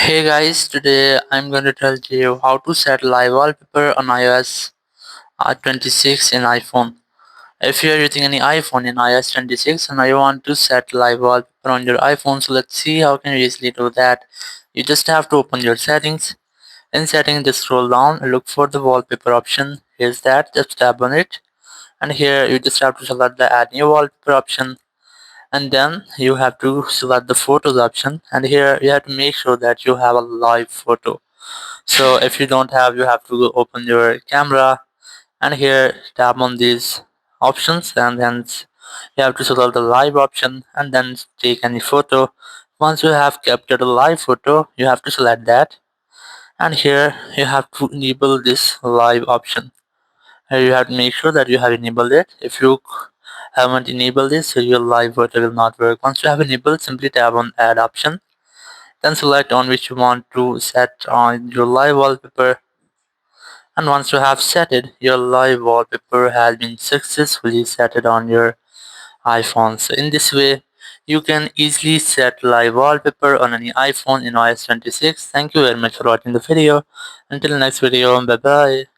Hey guys, today I'm going to tell you how to set live wallpaper on iOS 26 in iPhone. If you're using any iPhone in iOS 26 and now you want to set live wallpaper on your iPhone, so let's see how can you easily do that. You just have to open your settings. In settings, just scroll down and look for the wallpaper option. Here's that, just tap on it. And here you just have to select the add new wallpaper option, and then you have to select the photos option, and here you have to make sure that you have a live photo. So if you don't have, you have to open your camera, and here tap on these options, and then you have to select the live option and then take any photo. Once you have captured a live photo, you have to select that, and here you have to enable this live option. Here you have to make sure that you have enabled it. If you haven't enabled this, so your live photo will not work. Once you have enabled, simply tap on add option, then select on which you want to set on your live wallpaper, and once you have set it, your live wallpaper has been successfully set it on your iPhone. So in this way, you can easily set live wallpaper on any iPhone in iOS 26. Thank you very much for watching the video. Until next video, bye bye.